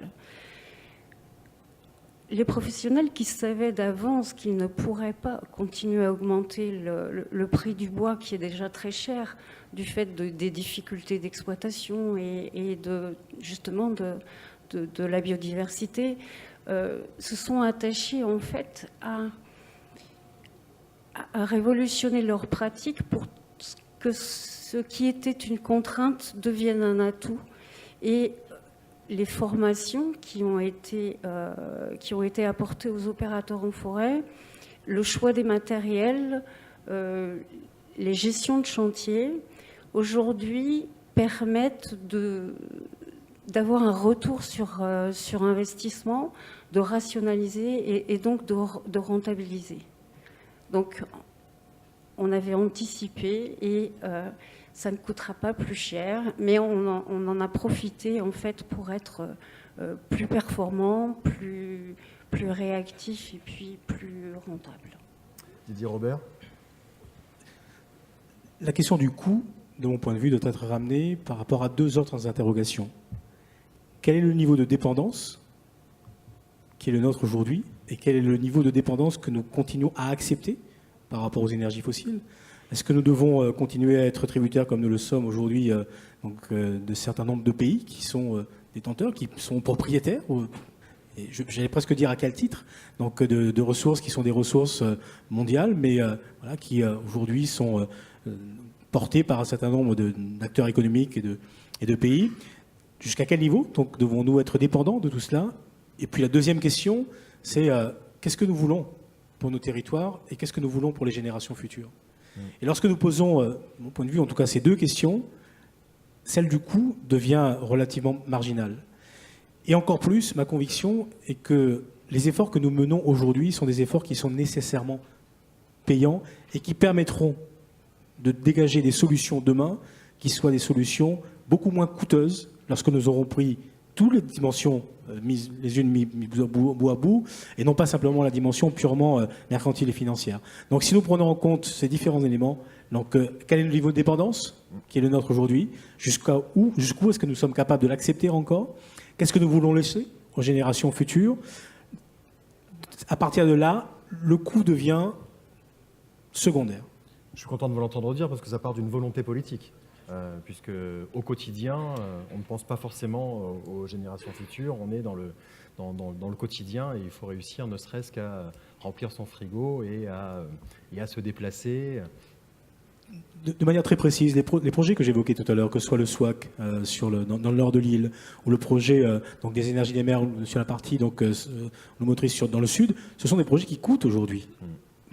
Les professionnels qui savaient d'avance qu'ils ne pourraient pas continuer à augmenter le prix du bois, qui est déjà très cher, du fait des difficultés d'exploitation et justement de la biodiversité, se sont attachés en fait à révolutionner leurs pratiques pour que ce qui était une contrainte devienne un atout. Et les formations qui ont été apportées aux opérateurs en forêt, le choix des matériels, les gestions de chantier, aujourd'hui permettent d'avoir un retour sur investissement, de rationaliser et donc de rentabiliser. Donc, on avait anticipé et ça ne coûtera pas plus cher, mais on en a profité en fait pour être plus performant, plus réactif et puis plus rentable. Didier Robert? La question du coût, de mon point de vue, doit être ramenée par rapport à deux autres interrogations. Quel est le niveau de dépendance qui est le nôtre aujourd'hui et quel est le niveau de dépendance que nous continuons à accepter par rapport aux énergies fossiles? Est-ce que nous devons continuer à être tributaires, comme nous le sommes aujourd'hui, de certains nombres de pays qui sont détenteurs, qui sont propriétaires et j'allais presque dire à quel titre, donc de ressources qui sont des ressources mondiales, mais voilà, qui aujourd'hui sont portées par un certain nombre d'acteurs économiques et de pays. Jusqu'à quel niveau donc devons-nous être dépendants de tout cela? Et puis la deuxième question, c'est qu'est-ce que nous voulons pour nos territoires et qu'est-ce que nous voulons pour les générations futures? Et lorsque nous posons, de mon point de vue, en tout cas ces deux questions, celle du coût devient relativement marginale. Et encore plus, ma conviction est que les efforts que nous menons aujourd'hui sont des efforts qui sont nécessairement payants et qui permettront de dégager des solutions demain qui soient des solutions beaucoup moins coûteuses lorsque nous aurons pris toutes les dimensions mises les unes mises bout à bout, et non pas simplement la dimension purement mercantile et financière. Donc si nous prenons en compte ces différents éléments, donc quel est le niveau de dépendance qui est le nôtre aujourd'hui, jusqu'où est-ce que nous sommes capables de l'accepter encore, qu'est-ce que nous voulons laisser aux générations futures, à partir de là, le coût devient secondaire. Je suis content de vous l'entendre dire parce que ça part d'une volonté politique. Puisque au quotidien, on ne pense pas forcément aux générations futures, on est dans le quotidien et il faut réussir ne serait-ce qu'à remplir son frigo et à se déplacer. De manière très précise, les projets que j'évoquais tout à l'heure, que ce soit le SWAC dans le nord de l'île, ou le projet donc des énergies des mers sur la partie donc, motrice dans le sud, ce sont des projets qui coûtent aujourd'hui,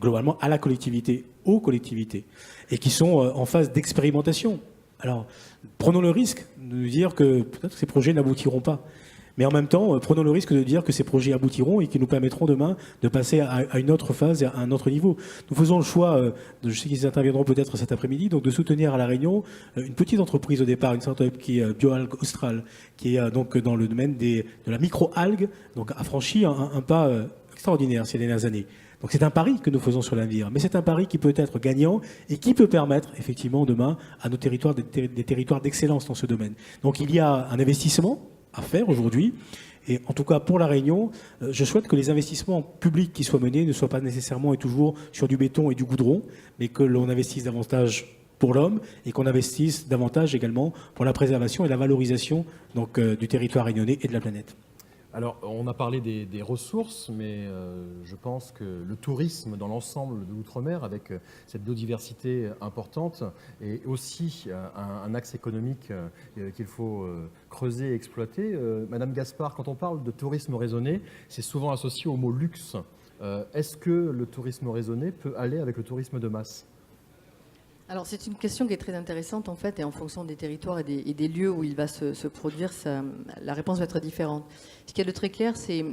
globalement, à la collectivité, aux collectivités, et qui sont en phase d'expérimentation. Alors, prenons le risque de nous dire que peut-être ces projets n'aboutiront pas. Mais en même temps, prenons le risque de dire que ces projets aboutiront et qui nous permettront demain de passer à une autre phase, à un autre niveau. Nous faisons le choix, je sais qu'ils interviendront peut-être cet après-midi, donc de soutenir à La Réunion une petite entreprise au départ, une start-up qui est BioAlgue Austral, qui est donc dans le domaine de la micro-algue, donc a franchi un pas extraordinaire ces dernières années. Donc c'est un pari que nous faisons sur l'avenir, mais c'est un pari qui peut être gagnant et qui peut permettre effectivement demain à nos territoires des territoires d'excellence dans ce domaine. Donc il y a un investissement à faire aujourd'hui, et en tout cas pour La Réunion, je souhaite que les investissements publics qui soient menés ne soient pas nécessairement et toujours sur du béton et du goudron, mais que l'on investisse davantage pour l'homme et qu'on investisse davantage également pour la préservation et la valorisation donc, du territoire réunionnais et de la planète. Alors, on a parlé des ressources, mais je pense que le tourisme dans l'ensemble de l'outre-mer, avec cette biodiversité importante, est aussi un axe économique qu'il faut creuser et exploiter. Madame Gaspard, quand on parle de tourisme raisonné, c'est souvent associé au mot luxe. Est-ce que le tourisme raisonné peut aller avec le tourisme de masse ? Alors c'est une question qui est très intéressante en fait, et en fonction des territoires et des lieux où il va se produire, la réponse va être différente. Ce qu'il y a de très clair, c'est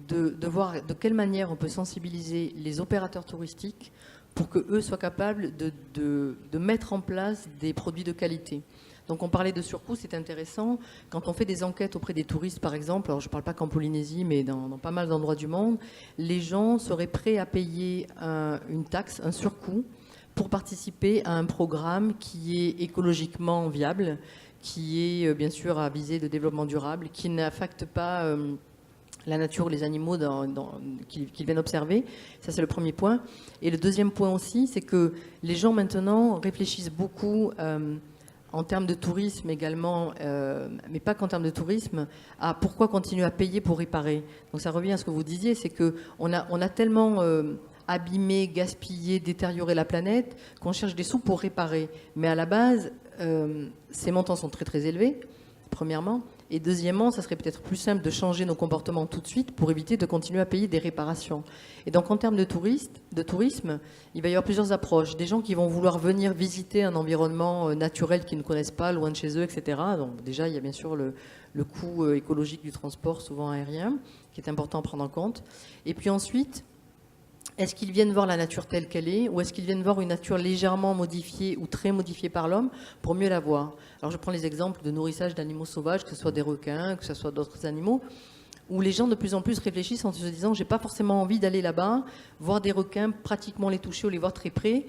de voir de quelle manière on peut sensibiliser les opérateurs touristiques pour qu'eux soient capables de mettre en place des produits de qualité. Donc on parlait de surcoût, c'est intéressant. Quand on fait des enquêtes auprès des touristes, par exemple, alors je ne parle pas qu'en Polynésie, mais dans pas mal d'endroits du monde, les gens seraient prêts à payer une taxe, un surcoût, pour participer à un programme qui est écologiquement viable, qui est bien sûr à visée de développement durable, qui n'affecte pas la nature, les animaux qu'ils viennent observer. Ça, c'est le premier point. Et le deuxième point aussi, c'est que les gens maintenant réfléchissent beaucoup en termes de tourisme également, mais pas qu'en termes de tourisme, à pourquoi continuer à payer pour réparer. Donc ça revient à ce que vous disiez, c'est qu'on a tellement abîmer, gaspiller, détériorer la planète, qu'on cherche des sous pour réparer. Mais à la base, ces montants sont très très élevés, premièrement. Et deuxièmement, ça serait peut-être plus simple de changer nos comportements tout de suite pour éviter de continuer à payer des réparations. Et donc en termes de tourisme, il va y avoir plusieurs approches. Des gens qui vont vouloir venir visiter un environnement naturel qu'ils ne connaissent pas, loin de chez eux, etc. Donc déjà, il y a bien sûr le coût écologique du transport, souvent aérien, qui est important à prendre en compte. Et puis ensuite, est-ce qu'ils viennent voir la nature telle qu'elle est, ou est-ce qu'ils viennent voir une nature légèrement modifiée ou très modifiée par l'homme pour mieux la voir? Alors je prends les exemples de nourrissage d'animaux sauvages, que ce soit des requins, que ce soit d'autres animaux, où les gens de plus en plus réfléchissent en se disant j'ai pas forcément envie d'aller là-bas, voir des requins, pratiquement les toucher ou les voir très près,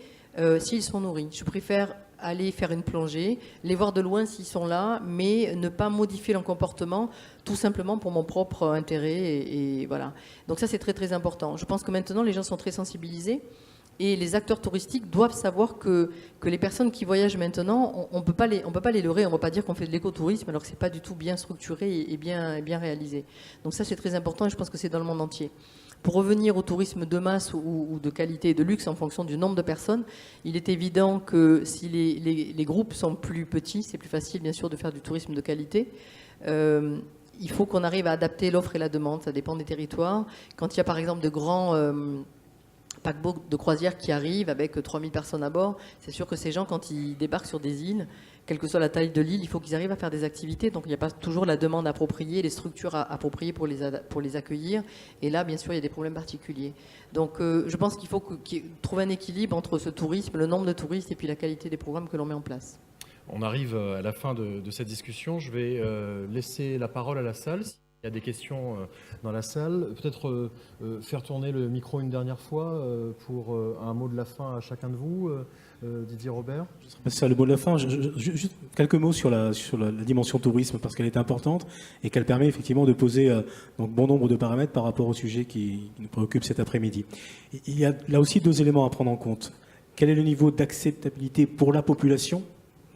s'ils sont nourris. Je préfère aller faire une plongée, les voir de loin s'ils sont là, mais ne pas modifier leur comportement, tout simplement pour mon propre intérêt. Et voilà. Donc ça, c'est très très important. Je pense que maintenant, les gens sont très sensibilisés. Et les acteurs touristiques doivent savoir que les personnes qui voyagent maintenant, on peut pas les leurrer, on ne va pas dire qu'on fait de l'écotourisme alors que ce n'est pas du tout bien structuré et bien réalisé. Donc ça, c'est très important et je pense que c'est dans le monde entier. Pour revenir au tourisme de masse ou de qualité et de luxe en fonction du nombre de personnes, il est évident que si les groupes sont plus petits, c'est plus facile bien sûr de faire du tourisme de qualité. Il faut qu'on arrive à adapter l'offre et la demande, ça dépend des territoires. Quand il y a par exemple de grands paquebots de croisière qui arrivent avec 3000 personnes à bord, c'est sûr que ces gens, quand ils débarquent sur des îles, quelle que soit la taille de l'île, il faut qu'ils arrivent à faire des activités. Donc il n'y a pas toujours la demande appropriée, les structures appropriées pour les accueillir. Et là, bien sûr, il y a des problèmes particuliers. Donc je pense qu'il faut trouver un équilibre entre ce tourisme, le nombre de touristes et puis la qualité des programmes que l'on met en place. On arrive à la fin de cette discussion. Je vais laisser la parole à la salle. Il y a des questions dans la salle. Peut-être faire tourner le micro une dernière fois pour un mot de la fin à chacun de vous. Didier Robert. C'est le mot de la fin. Juste quelques mots sur la dimension tourisme, parce qu'elle est importante et qu'elle permet effectivement de poser donc bon nombre de paramètres par rapport au sujet qui nous préoccupe cet après-midi. Il y a là aussi deux éléments à prendre en compte. Quel est le niveau d'acceptabilité pour la population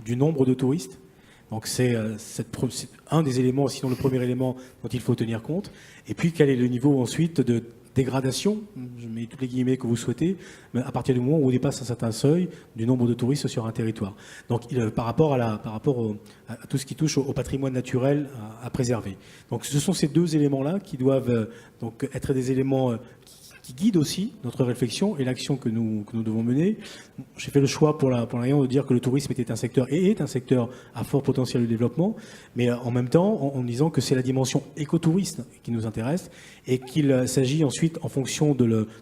du nombre de touristes? Donc c'est un des éléments, sinon le premier élément dont il faut tenir compte. Et puis quel est le niveau ensuite de dégradation, je mets toutes les guillemets que vous souhaitez, mais à partir du moment où on dépasse un certain seuil du nombre de touristes sur un territoire. Donc par rapport à tout ce qui touche au patrimoine naturel à préserver. Donc ce sont ces deux éléments-là qui doivent donc être des éléments qui guide aussi notre réflexion et l'action que nous devons mener. J'ai fait le choix pour la raison de dire que le tourisme était un secteur et est un secteur à fort potentiel de développement, mais en même temps en disant que c'est la dimension écotourisme qui nous intéresse et qu'il s'agit ensuite, en fonction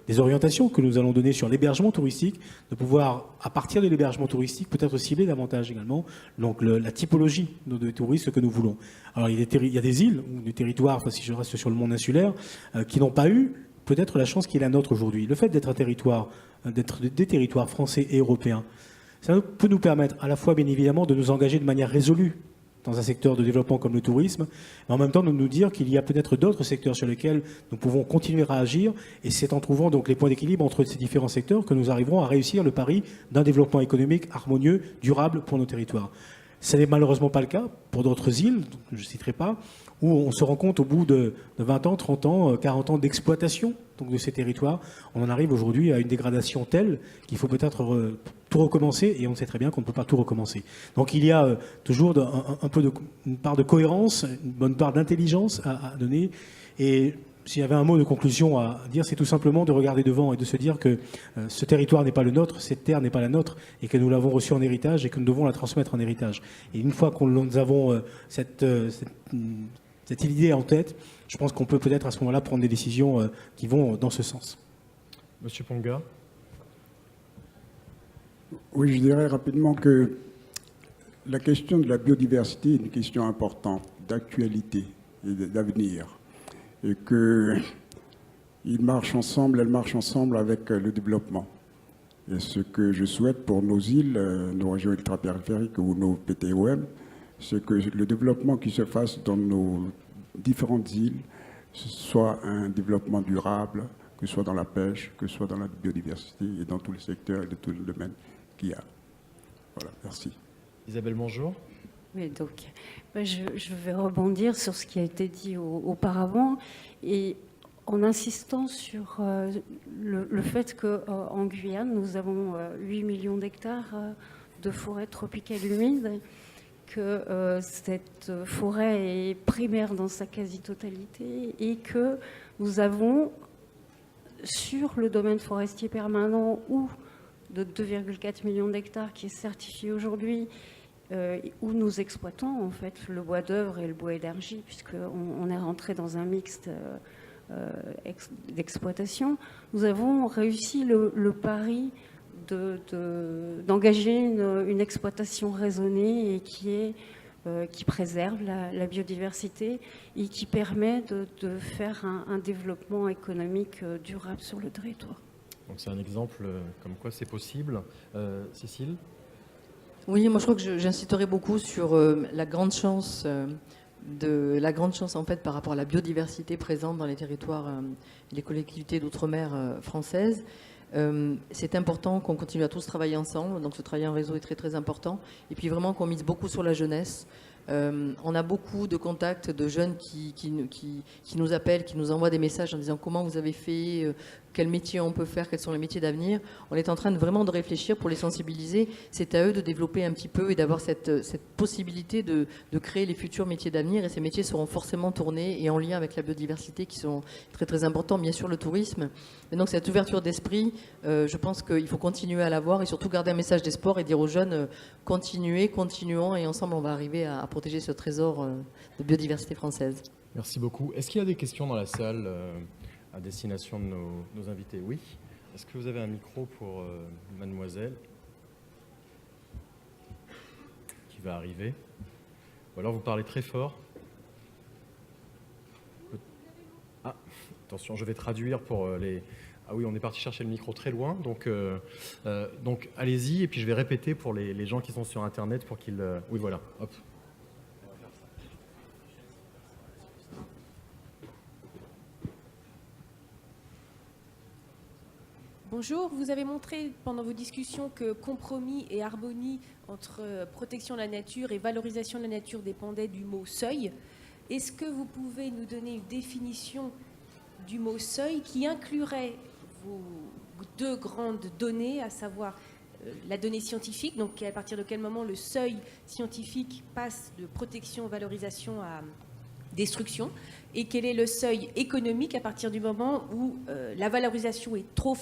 des orientations que nous allons donner sur l'hébergement touristique, de pouvoir, à partir de l'hébergement touristique, peut-être cibler davantage également donc la typologie de touristes que nous voulons. Alors il y a des îles ou des territoires, enfin, si je reste sur le monde insulaire, qui n'ont pas eu peut-être la chance qui est la nôtre aujourd'hui. Le fait d'être des territoires français et européens, ça peut nous permettre à la fois, bien évidemment, de nous engager de manière résolue dans un secteur de développement comme le tourisme, mais en même temps de nous dire qu'il y a peut-être d'autres secteurs sur lesquels nous pouvons continuer à agir, et c'est en trouvant donc les points d'équilibre entre ces différents secteurs que nous arriverons à réussir le pari d'un développement économique harmonieux, durable pour nos territoires. Ce n'est malheureusement pas le cas pour d'autres îles, je ne citerai pas, où on se rend compte au bout de 20 ans, 30 ans, 40 ans d'exploitation donc de ces territoires, on en arrive aujourd'hui à une dégradation telle qu'il faut peut-être tout recommencer, et on sait très bien qu'on ne peut pas tout recommencer. Donc il y a toujours une part de cohérence, une bonne part d'intelligence à donner, et s'il y avait un mot de conclusion à dire, c'est tout simplement de regarder devant et de se dire que ce territoire n'est pas le nôtre, cette terre n'est pas la nôtre, et que nous l'avons reçue en héritage et que nous devons la transmettre en héritage. Et une fois que nous avons cette idée en tête, je pense qu'on peut peut-être à ce moment-là prendre des décisions qui vont dans ce sens. Monsieur Ponga. Oui, je dirais rapidement que la question de la biodiversité est une question importante, d'actualité et d'avenir. Et qu'elle marche ensemble avec le développement. Et ce que je souhaite pour nos îles, nos régions ultrapériphériques ou nos PTOM, c'est que le développement qui se fasse dans nos différentes îles soit un développement durable, que ce soit dans la pêche, que ce soit dans la biodiversité et dans tous les secteurs et de tous les domaines qu'il y a. Voilà, merci. Isabelle Mongeau. Oui, donc je vais rebondir sur ce qui a été dit auparavant et en insistant sur le fait qu'en Guyane, nous avons 8 millions d'hectares de forêts tropicales humides, que cette forêt est primaire dans sa quasi-totalité et que nous avons sur le domaine forestier permanent ou de 2,4 millions d'hectares qui est certifié aujourd'hui, où nous exploitons en fait le bois d'œuvre et le bois énergie, puisqu'on est rentré dans un mixte d'exploitation, nous avons réussi le pari d'engager une exploitation raisonnée et qui préserve la biodiversité et qui permet de faire un développement économique durable sur le territoire. Donc c'est un exemple comme quoi c'est possible. Cécile ? Oui, moi je crois que j'insisterai beaucoup sur la grande chance en fait par rapport à la biodiversité présente dans les territoires, les collectivités d'outre-mer françaises. C'est important qu'on continue à tous travailler ensemble, donc ce travail en réseau est très très important, et puis vraiment qu'on mise beaucoup sur la jeunesse. On a beaucoup de contacts de jeunes qui nous appellent, qui nous envoient des messages en disant comment vous avez fait, quel métier on peut faire, quels sont les métiers d'avenir. On est en train vraiment de réfléchir pour les sensibiliser. C'est à eux de développer un petit peu et d'avoir cette possibilité de créer les futurs métiers d'avenir. Et ces métiers seront forcément tournés et en lien avec la biodiversité qui sont très très importants, bien sûr le tourisme. Et donc cette ouverture d'esprit, je pense qu'il faut continuer à l'avoir et surtout garder un message d'espoir et dire aux jeunes continuons et ensemble on va arriver à protéger ce trésor de biodiversité française. Merci beaucoup. Est-ce qu'il y a des questions dans la salle à destination de nos invités? Oui. Est-ce que vous avez un micro pour mademoiselle qui va arriver? Ou alors vous parlez très fort. Ah, attention, je vais traduire pour les... Ah oui, on est parti chercher le micro très loin, donc allez-y, et puis je vais répéter pour les gens qui sont sur Internet pour qu'ils... Oui, voilà, hop. Bonjour, vous avez montré pendant vos discussions que compromis et harmonie entre protection de la nature et valorisation de la nature dépendaient du mot seuil. Est-ce que vous pouvez nous donner une définition du mot seuil qui inclurait vos deux grandes données, à savoir la donnée scientifique, donc à partir de quel moment le seuil scientifique passe de protection, valorisation à destruction, et quel est le seuil économique à partir du moment où la valorisation est trop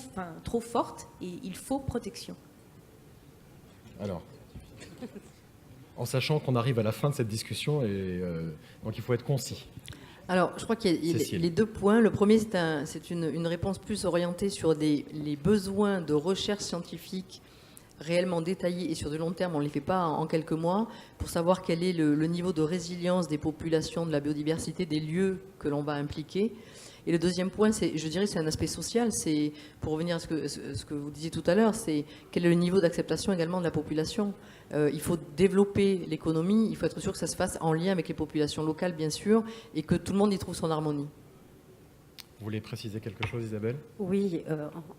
forte et il faut protection. Alors, en sachant qu'on arrive à la fin de cette discussion, et donc il faut être concis. Alors, je crois qu'il y a les deux points. Le premier, c'est une réponse plus orientée sur les besoins de recherche scientifique réellement détaillés et sur du long terme. On ne les fait pas en quelques mois pour savoir quel est le niveau de résilience des populations, de la biodiversité, des lieux que l'on va impliquer. Et le deuxième point, je dirais, c'est un aspect social. C'est, pour revenir à ce que vous disiez tout à l'heure, c'est quel est le niveau d'acceptation également de la population. Il faut développer l'économie, il faut être sûr que ça se fasse en lien avec les populations locales, bien sûr, et que tout le monde y trouve son harmonie. Vous voulez préciser quelque chose, Isabelle? Oui,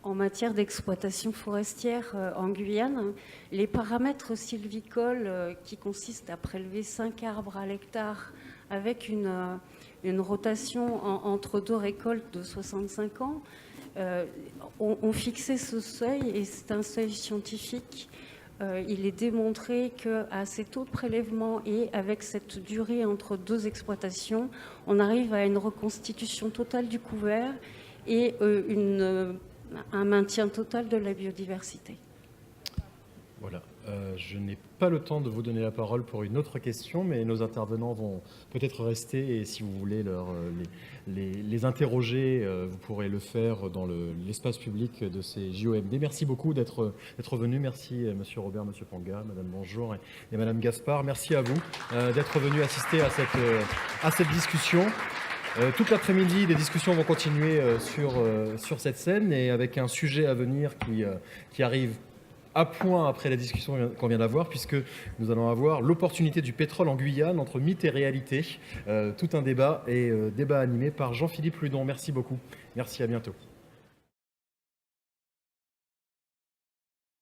en matière d'exploitation forestière en Guyane, les paramètres sylvicoles qui consistent à prélever 5 arbres à l'hectare avec une rotation entre 2 récoltes de 65 ans, ont fixé ce seuil, et c'est un seuil scientifique. Il est démontré qu'à ces taux de prélèvement et avec cette durée entre 2 exploitations, on arrive à une reconstitution totale du couvert et un maintien total de la biodiversité. Voilà. Je n'ai pas le temps de vous donner la parole pour une autre question, mais nos intervenants vont peut-être rester, et si vous voulez les interroger, vous pourrez le faire dans l'espace public de ces JOMD. Merci beaucoup d'être venus. Merci Monsieur Robert, Monsieur Panga, Madame Bonjour et Madame Gaspard. Merci à vous d'être venus assister à cette discussion. Toute l'après-midi, les discussions vont continuer sur cette scène, et avec un sujet à venir qui arrive à point après la discussion qu'on vient d'avoir, puisque nous allons avoir l'opportunité du pétrole en Guyane entre mythe et réalité. Tout un débat, et débat animé par Jean-Philippe Ludon. Merci beaucoup. Merci, à bientôt.